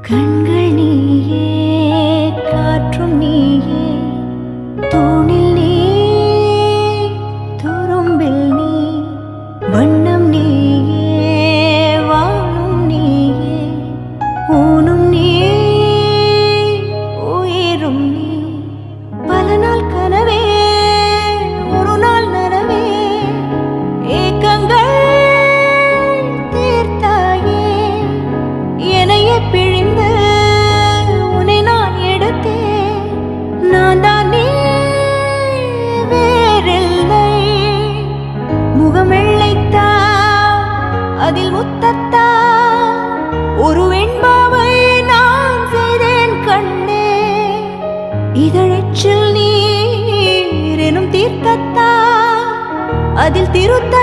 கண்கள் நீயே, காற்றும் நீயே, தூணில் நீ, துரும்பில் நீ, வண்ணம் நீயே, வானும் நீயே, ஊனும் நீ, உயிரும் நீ. பல நாள் கனவே, ஒரு நாள் நனவே, ஏக்கங்கள் தீர்த்தாயே, என்னையே பிழிந்து உன்னை நான் எடுத்தேன். நான் தான் நீ வேறில்லை. முகம் வெள்ளைத்தா, அதில் முத்தத்தா, ஒரு வெண்பாவை நான் செய்தேன் கண்ணே. இதழச்சில் நீர் எனும் தீர்த்தத்தா, அதில் திருத்த